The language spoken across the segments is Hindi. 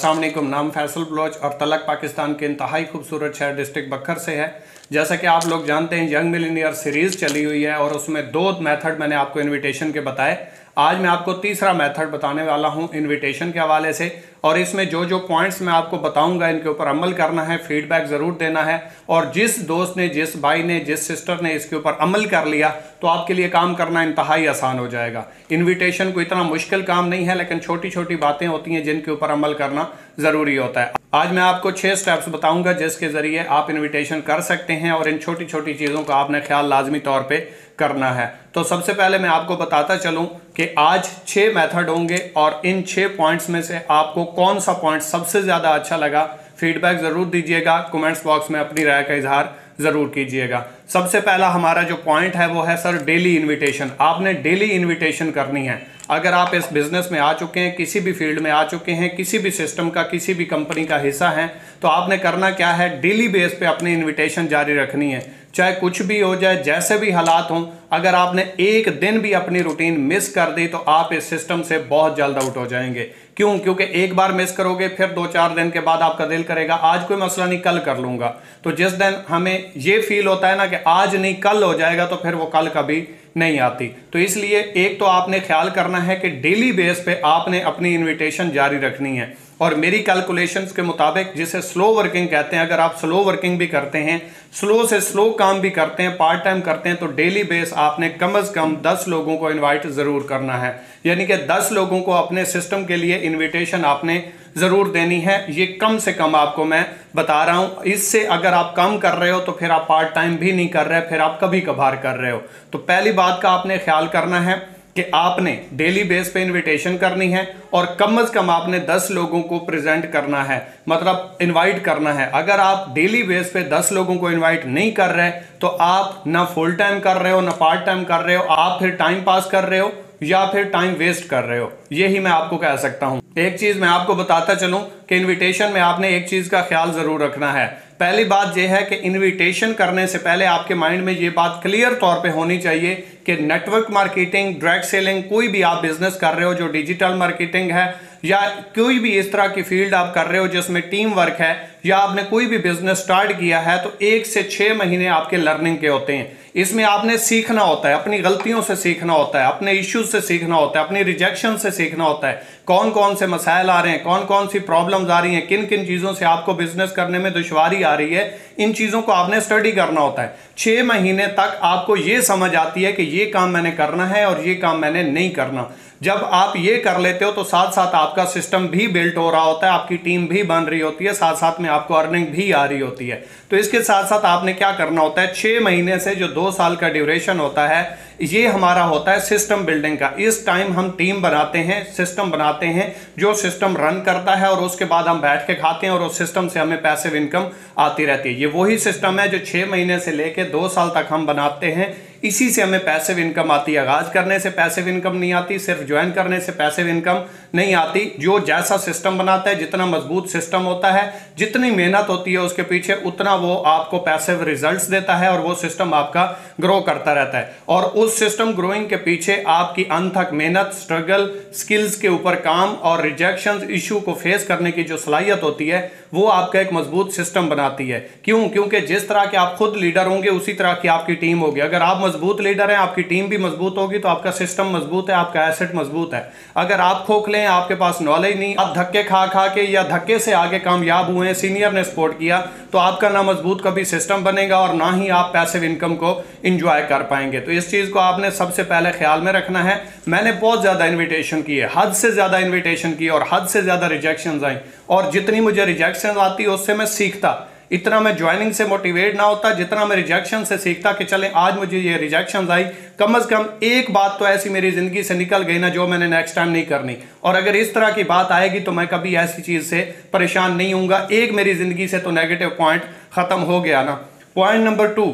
अस्सलाम वालेकुम। नाम फैसल बलोच और तलक पाकिस्तान के इंतहाई खूबसूरत शहर डिस्ट्रिक्ट बखर से है। जैसा कि आप लोग जानते हैं यंग मिलीनियर सीरीज़ चली हुई है और उसमें 2 मेथड मैंने आपको इनविटेशन के बताए। आज मैं आपको तीसरा मेथड बताने वाला हूं इनविटेशन के हवाले से, और इसमें जो जो पॉइंट्स मैं आपको बताऊंगा इनके ऊपर अमल करना है, फीडबैक ज़रूर देना है। और जिस दोस्त ने, जिस भाई ने, जिस सिस्टर ने इसके ऊपर अमल कर लिया तो आपके लिए काम करना इंतहाई आसान हो जाएगा। इन्विटेशन कोई इतना मुश्किल काम नहीं है, लेकिन छोटी छोटी बातें होती हैं जिनके ऊपर अमल करना ज़रूरी होता है। आज मैं आपको 6 स्टेप्स बताऊंगा जिसके ज़रिए आप इन्विटेशन कर सकते हैं, और इन छोटी छोटी चीज़ों का आपने ख्याल लाजमी तौर पर करना है। तो सबसे पहले मैं आपको बताता चलूं कि आज 6 मेथड होंगे और इन 6 पॉइंट्स में से आपको कौन सा पॉइंट सबसे ज़्यादा अच्छा लगा, फीडबैक ज़रूर दीजिएगा। कमेंट्स बॉक्स में अपनी राय का इजहार ज़रूर कीजिएगा। सबसे पहला हमारा जो पॉइंट है वो है सर डेली इन्विटेशन। आपने डेली इन्विटेशन करनी है। अगर आप इस बिज़नेस में आ चुके हैं, किसी भी फील्ड में आ चुके हैं, किसी भी सिस्टम का, किसी भी कंपनी का हिस्सा हैं, तो आपने करना क्या है, डेली बेस पे अपनी इन्विटेशन जारी रखनी है। चाहे कुछ भी हो जाए, जैसे भी हालात हों, अगर आपने एक दिन भी अपनी रूटीन मिस कर दी तो आप इस सिस्टम से बहुत जल्द आउट हो जाएंगे। क्यों? क्योंकि एक बार मिस करोगे फिर 2-4 दिन के बाद आपका दिल करेगा आज कोई मसला नहीं, कल कर लूंगा। तो जिस दिन हमें ये फील होता है ना कि आज नहीं कल हो जाएगा, तो फिर वो कल कभी नहीं आती। तो इसलिए एक तो आपने ख्याल करना है कि डेली बेस पे आपने अपनी इन्विटेशन जारी रखनी है। और मेरी कैलकुलेशंस के मुताबिक, जिसे स्लो वर्किंग कहते हैं, अगर आप स्लो वर्किंग भी करते हैं, स्लो से स्लो काम भी करते हैं, पार्ट टाइम करते हैं, तो डेली बेस आपने कम से कम 10 लोगों को इनवाइट ज़रूर करना है। यानी कि 10 लोगों को अपने सिस्टम के लिए इनविटेशन आपने ज़रूर देनी है। ये कम से कम आपको मैं बता रहा हूँ। इससे अगर आप कम कर रहे हो तो फिर आप पार्ट टाइम भी नहीं कर रहे, फिर आप कभी कभार कर रहे हो। तो पहली बात का आपने ख्याल करना है कि आपने डेली बेस पे इनविटेशन करनी है और कम से कम आपने 10 लोगों को प्रेजेंट करना है, मतलब इनवाइट करना है। अगर आप डेली बेस पे 10 लोगों को इनवाइट नहीं कर रहे तो आप ना फुल टाइम कर रहे हो ना पार्ट टाइम कर रहे हो, आप फिर टाइम पास कर रहे हो या फिर टाइम वेस्ट कर रहे हो। यही मैं आपको कह सकता हूं। एक चीज मैं आपको बताता चलूं कि इनविटेशन में आपने एक चीज का ख्याल जरूर रखना है। पहली बात यह है कि इनविटेशन करने से पहले आपके माइंड में यह बात क्लियर तौर पे होनी चाहिए कि नेटवर्क मार्केटिंग, डायरेक्ट सेलिंग, कोई भी आप बिजनेस कर रहे हो जो डिजिटल मार्केटिंग है, या कोई भी इस तरह की फील्ड आप कर रहे हो जिसमें टीम वर्क है, या आपने कोई भी बिजनेस स्टार्ट किया है, तो 1 से 6 महीने आपके लर्निंग के होते हैं। इसमें आपने सीखना होता है, अपनी गलतियों से सीखना होता है, अपने इश्यूज से सीखना होता है, अपनी रिजेक्शन से सीखना होता है, कौन कौन से मसाइल आ रहे हैं, कौन कौन सी प्रॉब्लम्स आ रही हैं, किन किन चीज़ों से आपको बिजनेस करने में दुश्वारी आ रही है। इन चीज़ों को आपने स्टडी करना होता है। 6 महीने तक आपको ये समझ आती है कि ये काम मैंने करना है और ये काम मैंने नहीं करना। जब आप ये कर लेते हो तो साथ साथ आपका सिस्टम भी बिल्ट हो रहा होता है, आपकी टीम भी बन रही होती है, साथ साथ में आपको अर्निंग भी आ रही होती है। तो इसके साथ साथ आपने क्या करना होता है, 6 महीने से जो 2 साल का ड्यूरेशन होता है, ये हमारा होता है सिस्टम बिल्डिंग का। इस टाइम हम टीम बनाते हैं, सिस्टम बनाते हैं, जो सिस्टम रन करता है, और उसके बाद हम बैठ के खाते हैं और उस सिस्टम से हमें पैसिव इनकम आती रहती है। ये वही सिस्टम है जो 6 महीने से लेके 2 साल तक हम बनाते हैं। इसी से हमें पैसिव इनकम आती है। आगाज करने से पैसिव इनकम नहीं आती, सिर्फ ज्वाइन करने से पैसिव इनकम नहीं आती। जो जैसा सिस्टम बनाता है, जितना मजबूत सिस्टम होता है, जितनी मेहनत होती है उसके पीछे, उतना वो आपको पैसिव रिजल्ट्स देता है और वो सिस्टम आपका ग्रो करता रहता है। और उस सिस्टम ग्रोइंग के पीछे आपकी अनथक मेहनत, स्ट्रगल, स्किल्स के ऊपर काम और रिजेक्शंस, इशू को फेस करने की जो सलाहियत होती है, वो आपका एक मजबूत सिस्टम बनाती है। क्यों? क्योंकि जिस तरह के आप खुद लीडर होंगे उसी तरह की आपकी टीम होगी। अगर आप मजबूत लीडर हैं, आपकी टीम भी मजबूत होगी, तो आपका सिस्टम मजबूत है, आपका एसेट मजबूत है। अगर आप खोखले हैं, आपके पास नॉलेज नहीं, आप धक्के खा खा के या धक्के से आगे कामयाब हुए हैं, सीनियर ने सपोर्ट किया, तो आपका ना मजबूत कभी सिस्टम बनेगा और ना ही आप पैसिव इनकम को इंजॉय कर पाएंगे। तो इस चीज को आपने सबसे पहले ख्याल में रखना है। मैंने बहुत ज्यादा इन्विटेशन की है, हद से ज्यादा इन्विटेशन की और हद से ज्यादा रिजेक्शन आई, और जितनी मुझे रिजेक्शन आती उससे मैं सीखता। इतना मैं ज्वाइनिंग से मोटिवेट ना होता जितना मैं रिजेक्शन से सीखता कि चले आज मुझे ये रिजेक्शन आई, कम से कम एक बात तो ऐसी मेरी जिंदगी से निकल गई ना जो मैंने नेक्स्ट टाइम नहीं करनी। और अगर इस तरह की बात आएगी तो मैं कभी ऐसी चीज से परेशान नहीं हूंगा। एक मेरी जिंदगी से तो नेगेटिव पॉइंट खत्म हो गया ना। पॉइंट नंबर 2,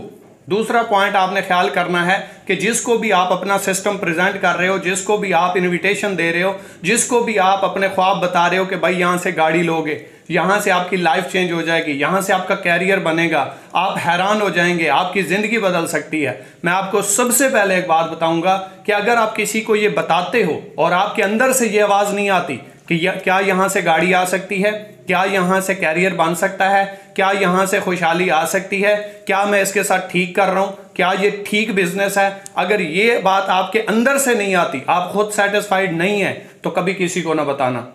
दूसरा पॉइंट आपने ख्याल करना है कि जिसको भी आप अपना सिस्टम प्रेजेंट कर रहे हो, जिसको भी आप इनविटेशन दे रहे हो, जिसको भी आप अपने ख्वाब बता रहे हो कि भाई यहां से गाड़ी लोगे, यहां से आपकी लाइफ चेंज हो जाएगी, यहां से आपका कैरियर बनेगा, आप हैरान हो जाएंगे, आपकी जिंदगी बदल सकती है। मैं आपको सबसे पहले एक बात बताऊंगा कि अगर आप किसी को ये बताते हो और आपके अंदर से ये आवाज नहीं आती कि क्या यहाँ से गाड़ी आ सकती है, क्या यहाँ से कैरियर बन सकता है, क्या यहाँ से खुशहाली आ सकती है, क्या मैं इसके साथ ठीक कर रहा हूँ, क्या ये ठीक बिजनेस है। अगर ये बात आपके अंदर से नहीं आती, आप खुद सेटिस्फाइड नहीं है, तो कभी किसी को ना बताना।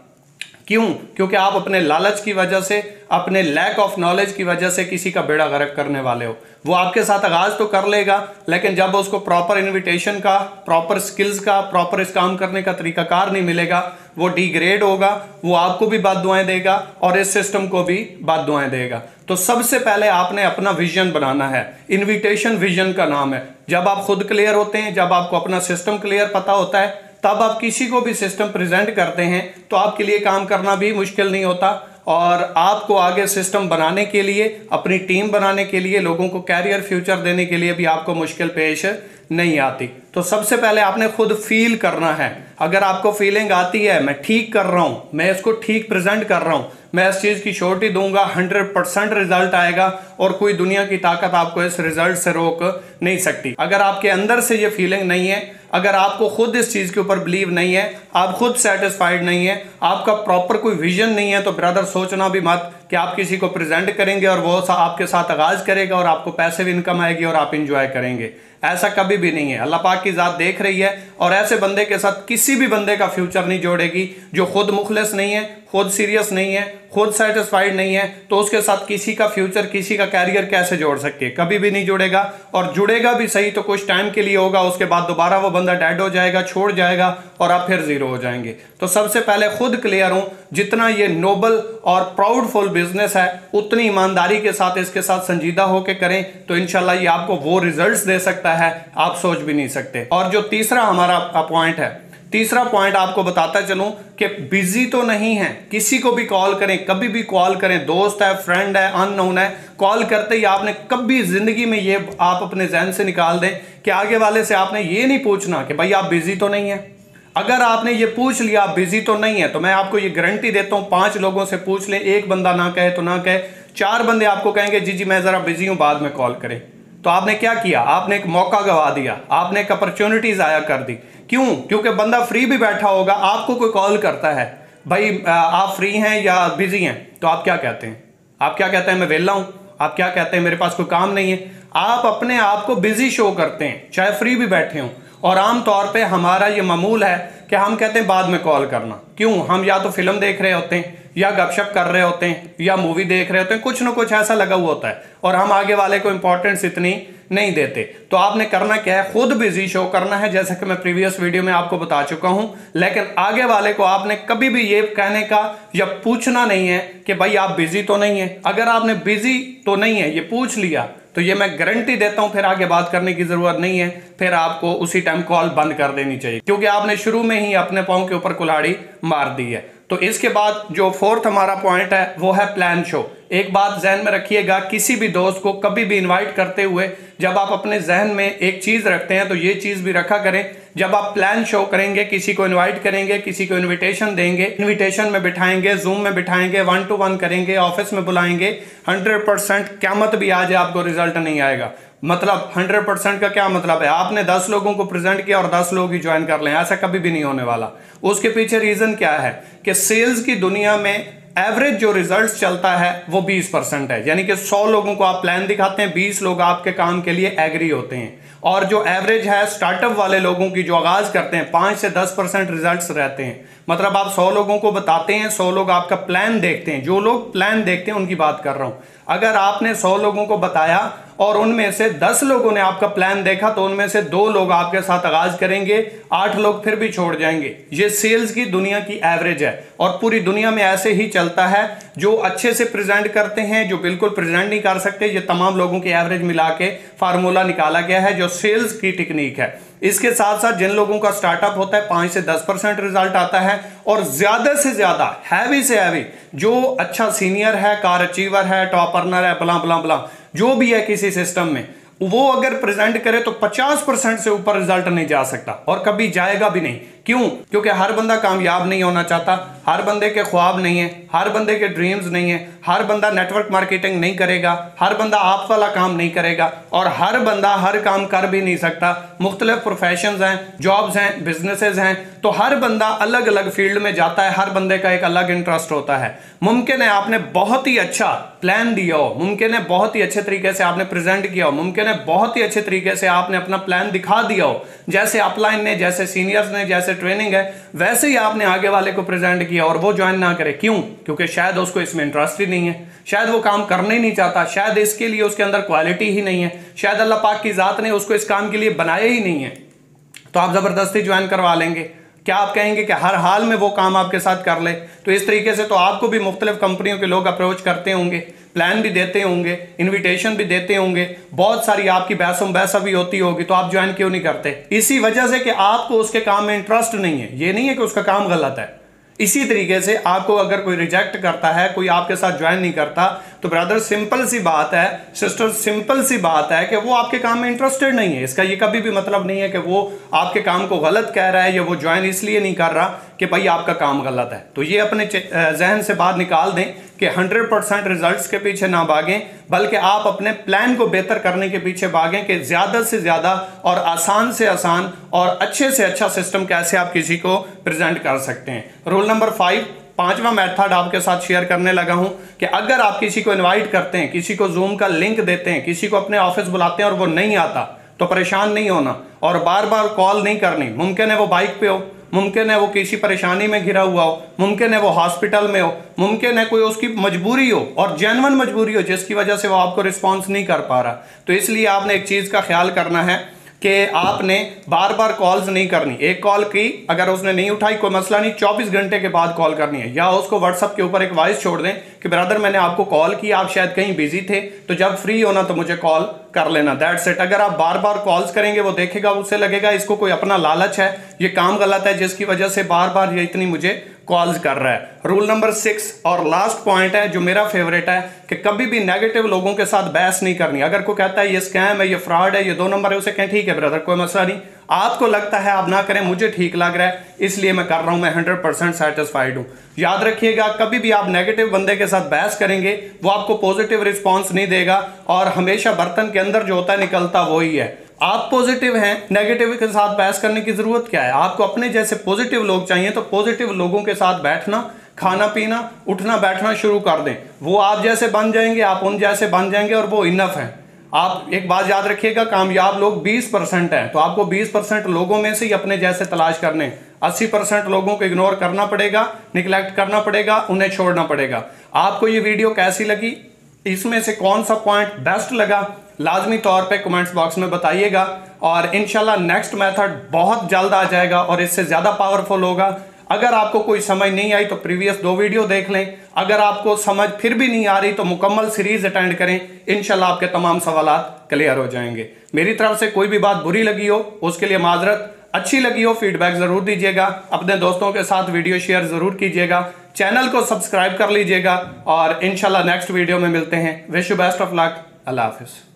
क्यों? क्योंकि आप अपने लालच की वजह से, अपने लैक ऑफ नॉलेज की वजह से किसी का बेड़ा गर्क करने वाले हो। वो आपके साथ आगाज तो कर लेगा, लेकिन जब उसको प्रॉपर इनविटेशन का, प्रॉपर स्किल्स का, प्रॉपर इस काम करने का तरीकाकार नहीं मिलेगा, वो डिग्रेड होगा, वो आपको भी बद्दुआएं देगा और इस सिस्टम को भी बद्दुआएं देगा। तो सबसे पहले आपने अपना विजन बनाना है। इन्विटेशन विजन का नाम है। जब आप खुद क्लियर होते हैं, जब आपको अपना सिस्टम क्लियर पता होता है, तब आप किसी को भी सिस्टम प्रेजेंट करते हैं तो आपके लिए काम करना भी मुश्किल नहीं होता, और आपको आगे सिस्टम बनाने के लिए, अपनी टीम बनाने के लिए, लोगों को कैरियर फ्यूचर देने के लिए भी आपको मुश्किल पेश नहीं आती। तो सबसे पहले आपने खुद फील करना है। अगर आपको फीलिंग आती है मैं ठीक कर रहा हूं, मैं इसको ठीक प्रेजेंट कर रहा हूं, मैं इस चीज की श्योरिटी दूंगा, 100% रिजल्ट आएगा और कोई दुनिया की ताकत आपको इस रिजल्ट से रोक नहीं सकती। अगर आपके अंदर से ये फीलिंग नहीं है, अगर आपको खुद इस चीज के ऊपर बिलीव नहीं है, आप खुद सेटिस्फाइड नहीं है, आपका प्रॉपर कोई विजन नहीं है, तो ब्रदर सोचना भी मत कि आप किसी को प्रेजेंट करेंगे और वो आपके साथ आगाज करेगा और आपको पैसिव इनकम आएगी और आप इंजॉय करेंगे। ऐसा कभी भी नहीं है। अल्लाह पाक की जात देख रही है, और ऐसे बंदे के साथ किसी भी बंदे का फ्यूचर नहीं जोड़ेगी जो खुद मुखलिस नहीं है, खुद सीरियस नहीं है, खुद सेटिस्फाइड नहीं है। तो उसके साथ किसी का फ्यूचर, किसी का कैरियर कैसे जोड़ सकती है? कभी भी नहीं जुड़ेगा, और जुड़ेगा भी सही तो कुछ टाइम के लिए होगा, उसके बाद दोबारा वो बंदा डेड हो जाएगा, छोड़ जाएगा और आप फिर जीरो हो जाएंगे। तो सबसे पहले खुद क्लियर हो। जितना ये नोबल और प्राउडफुल बिजनेस है, उतनी ईमानदारी के साथ इसके साथ संजीदा होकर करें तो इंशाल्लाह ये आपको वो रिजल्ट्स दे सकता है आप सोच भी नहीं सकते। और जो तीसरा हमारा पॉइंट है, तीसरा पॉइंट आपको बताता चलूं कि बिजी तो नहीं है, किसी को भी कॉल करें, कभी भी कॉल करें, दोस्त है, फ्रेंड है, अननोन है, कॉल करते ही आपने कभी जिंदगी में ये आप अपने जहन से निकाल दें कि आगे वाले से आपने ये नहीं पूछना कि भाई आप बिजी तो नहीं है। अगर आपने ये पूछ लिया आप बिजी तो नहीं है, तो मैं आपको ये गारंटी देता हूं 5 लोगों से पूछ लें, एक बंदा ना कहे तो ना कहे, 4 बंदे आपको कहेंगे जी जी मैं जरा बिजी हूं, बाद में कॉल करें। तो आपने क्या किया? आपने एक मौका गवा दिया, आपने एक अपॉर्चुनिटी जाया कर दी। क्यों? क्योंकि बंदा फ्री भी बैठा होगा, आपको कोई कॉल करता है, भाई आप फ्री हैं या बिजी हैं, तो आप क्या कहते हैं? आप क्या कहते हैं? मैं वेला हूं। आप क्या कहते हैं? मेरे पास कोई काम नहीं है। आप अपने आप को बिजी शो करते हैं, चाहे फ्री भी बैठे हों। और आमतौर पे हमारा ये मामूल है कि हम कहते हैं बाद में कॉल करना। क्यों? हम या तो फिल्म देख रहे होते हैं, या गपशप कर रहे होते हैं, या मूवी देख रहे होते हैं, कुछ ना कुछ ऐसा लगा हुआ होता है, और हम आगे वाले को इंपॉर्टेंस इतनी नहीं देते। तो आपने करना क्या है? खुद बिजी शो करना है, जैसा कि मैं प्रीवियस वीडियो में आपको बता चुका हूं। लेकिन आगे वाले को आपने कभी भी ये कहने का या पूछना नहीं है कि भाई आप बिजी तो नहीं है। अगर आपने बिजी तो नहीं है ये पूछ लिया, तो ये मैं गारंटी देता हूं फिर आगे बात करने की जरूरत नहीं है, फिर आपको उसी टाइम कॉल बंद कर देनी चाहिए, क्योंकि आपने शुरू में ही अपने पांव के ऊपर कुल्हाड़ी मार दी है। तो इसके बाद जो 4th हमारा पॉइंट है वो है प्लान शो। एक बात जहन में रखिएगा, किसी भी दोस्त को कभी भी इनवाइट करते हुए जब आप अपने जहन में एक चीज रखते हैं तो ये चीज भी रखा करें, जब आप प्लान शो करेंगे, किसी को इनवाइट करेंगे, किसी को इनविटेशन देंगे, इनविटेशन में बिठाएंगे, जूम में बिठाएंगे, 1 to 1 करेंगे, ऑफिस में बुलाएंगे, 100% क़यामत भी आ जाए आपको रिजल्ट नहीं आएगा। मतलब 100% का क्या मतलब है? आपने 10 लोगों को प्रेजेंट किया और 10 लोग ही ज्वाइन कर लें, ऐसा कभी भी नहीं होने वाला। उसके पीछे रीजन क्या है कि सेल्स की दुनिया में एवरेज जो रिजल्ट्स चलता है वो 20% है। यानी कि 100 लोगों को आप प्लान दिखाते हैं, 20 लोग आपके काम के लिए एग्री होते हैं। और जो एवरेज है स्टार्टअप वाले लोगों की जो आगाज करते हैं 5 से 10% रिजल्ट्स रहते हैं। मतलब आप 100 लोगों को बताते हैं, 100 लोग आपका प्लान देखते हैं। जो लोग प्लान देखते हैं उनकी बात कर रहा हूं। अगर आपने 100 लोगों को बताया और उनमें से 10 लोगों ने आपका प्लान देखा, तो उनमें से 2 लोग आपके साथ आगाज करेंगे, 8 लोग फिर भी छोड़ जाएंगे। ये सेल्स की दुनिया की एवरेज है, और पूरी दुनिया में ऐसे ही चलता है। जो अच्छे से प्रेजेंट करते हैं, जो बिल्कुल प्रेजेंट नहीं कर सकते, ये तमाम लोगों की एवरेज मिला के फार्मूला निकाला गया है जो सेल्स की टेक्निक है। इसके साथ साथ जिन लोगों का स्टार्टअप होता है 5 से 10% रिजल्ट आता है, और ज्यादा से ज्यादा हैवी से हैवी जो अच्छा सीनियर है, कार अचीवर है, टॉप अर्नर है, बला बला बला जो भी है किसी सिस्टम में, वो अगर प्रेजेंट करे तो 50% से ऊपर रिजल्ट नहीं जा सकता, और कभी जाएगा भी नहीं। क्यों? क्योंकि हर बंदा कामयाब नहीं होना चाहता, हर बंदे के ख्वाब नहीं है, हर बंदे के ड्रीम्स नहीं है, हर बंदा नेटवर्क मार्केटिंग नहीं करेगा, हर बंदा आप वाला काम नहीं करेगा और हर बंदा हर काम कर भी नहीं सकता। मुख्तलिफ प्रोफेशंस हैं, जॉब्स हैं, बिजनेसेस हैं, तो हर बंदा अलग अलग फील्ड में जाता है, हर बंदे का एक अलग इंटरेस्ट होता है। मुमकिन है आपने बहुत ही अच्छा प्लान दिया हो, मुमकिन है बहुत ही अच्छे तरीके से आपने प्रेजेंट किया हो, मुमकिन है बहुत ही अच्छे तरीके से आपने अपना प्लान दिखा दिया हो, जैसे अपलाइन ने, जैसे सीनियर्स ने, जैसे ट्रेनिंग है वैसे ही आपने आगे वाले को प्रेजेंट किया और वो ज्वाइन ना करे। क्यों? क्योंकि शायद उसको इसमें इंटरेस्ट ही नहीं है, शायद वो काम करना ही नहीं चाहता, शायद इसके लिए उसके अंदर क्वालिटी ही नहीं है, शायद अल्लाह पाक की जात ने उसको इस काम के लिए बनाया ही नहीं है। तो आप जबरदस्ती ज्वाइन करवा लेंगे? क्या आप कहेंगे कि हर हाल में वो काम आपके साथ कर ले? तो इस तरीके से तो आपको भी मुख्तलिफ कंपनियों के लोग अप्रोच करते होंगे, प्लान भी देते होंगे, इनविटेशन भी देते होंगे, बहुत सारी आपकी बहसों बहसा भी होती होगी, तो आप ज्वाइन क्यों नहीं करते? इसी वजह से कि आपको उसके काम में इंटरेस्ट नहीं है। ये नहीं है कि उसका काम गलत है। इसी तरीके से आपको अगर कोई रिजेक्ट करता है, कोई आपके साथ ज्वाइन नहीं करता, तो ब्रदर सिंपल सी बात है, सिस्टर सिंपल सी बात है कि वो आपके काम में इंटरेस्टेड नहीं है। इसका ये कभी भी मतलब नहीं है कि वो आपके काम को गलत कह रहा है या वो ज्वाइन इसलिए नहीं कर रहा कि भाई आपका काम गलत है। तो ये अपने जहन से बात निकाल दें कि 100% रिजल्ट्स के पीछे ना भागें, बल्कि आप अपने प्लान को बेहतर करने के पीछे भागें कि ज्यादा से ज्यादा और आसान से आसान और अच्छे से अच्छा सिस्टम कैसे आप किसी को प्रेजेंट कर सकते हैं। रूल नंबर 5, पांचवा मेथड आपके साथ शेयर करने लगा हूं कि अगर आप किसी को इनवाइट करते हैं, किसी को जूम का लिंक देते हैं, किसी को अपने ऑफिस बुलाते हैं और वो नहीं आता, तो परेशान नहीं होना और बार बार कॉल नहीं करनी। मुमकिन है वो बाइक पे हो, मुमकिन है वो किसी परेशानी में घिरा हुआ हो, मुमकिन है वो हॉस्पिटल में हो, मुमकिन है कोई उसकी मजबूरी हो और जेन्युइन मजबूरी हो जिसकी वजह से वो आपको रिस्पॉन्स नहीं कर पा रहा। तो इसलिए आपने एक चीज का ख्याल करना है कि आपने बार बार कॉल्स नहीं करनी। एक कॉल की, अगर उसने नहीं उठाई कोई मसला नहीं, 24 घंटे के बाद कॉल करनी है, या उसको व्हाट्सएप के ऊपर एक वॉइस छोड़ दें कि ब्रदर मैंने आपको कॉल किया, आप शायद कहीं बिजी थे, तो जब फ्री होना तो मुझे कॉल कर लेना, दैट्स इट। अगर आप बार बार कॉल्स करेंगे वो देखेगा, उससे लगेगा इसको कोई अपना लालच है, ये काम गलत है जिसकी वजह से बार बार ये इतनी मुझे कॉल्स कर रहा है। रूल नंबर 6 और लास्ट पॉइंट है जो मेरा फेवरेट है कि कभी भी नेगेटिव लोगों के साथ बहस नहीं करनी। अगर कोई कहता है ये स्कैम है, ये फ्रॉड है, ये 2 नंबर है, उसे कहें ठीक है ब्रदर कोई मसला नहीं, आपको लगता है आप ना करें, मुझे ठीक लग रहा है इसलिए मैं कर रहा हूं, मैं 100% सेटिस्फाइड हूं। याद रखिएगा कभी भी आप नेगेटिव बंदे के साथ बहस करेंगे वो आपको पॉजिटिव रिस्पॉन्स नहीं देगा और हमेशा बर्तन के अंदर जो होता है निकलता वही है। आप पॉजिटिव हैं, नेगेटिव के साथ बहस करने की जरूरत क्या है? आपको अपने जैसे पॉजिटिव लोग चाहिए, तो पॉजिटिव लोगों के साथ बैठना, खाना पीना, उठना बैठना शुरू कर दें, वो आप जैसे बन जाएंगे, आप उन जैसे बन जाएंगे और वो इनफ है। आप एक बात याद रखिएगा, कामयाब लोग 20% हैं, तो आपको 20% लोगों में से ही अपने जैसे तलाश करने, 80% लोगों को इग्नोर करना पड़ेगा, निगलेक्ट करना पड़ेगा, उन्हें छोड़ना पड़ेगा। आपको ये वीडियो कैसी लगी, इसमें से कौन सा पॉइंट बेस्ट लगा, लाजमी तौर पे कमेंट्स बॉक्स में बताइएगा और इंशाल्लाह नेक्स्ट मेथड बहुत जल्द आ जाएगा और इससे ज़्यादा पावरफुल होगा। अगर आपको कोई समझ नहीं आई तो प्रीवियस 2 वीडियो देख लें, अगर आपको समझ फिर भी नहीं आ रही तो मुकम्मल सीरीज अटेंड करें, इंशाल्लाह आपके तमाम सवालात क्लियर हो जाएंगे। मेरी तरफ से कोई भी बात बुरी लगी हो उसके लिए माजरत, अच्छी लगी हो फीडबैक जरूर दीजिएगा, अपने दोस्तों के साथ वीडियो शेयर जरूर कीजिएगा, चैनल को सब्सक्राइब कर लीजिएगा और इंशाल्लाह नेक्स्ट वीडियो में मिलते हैं। Wish you best of luck. अल्लाह हाफिज़।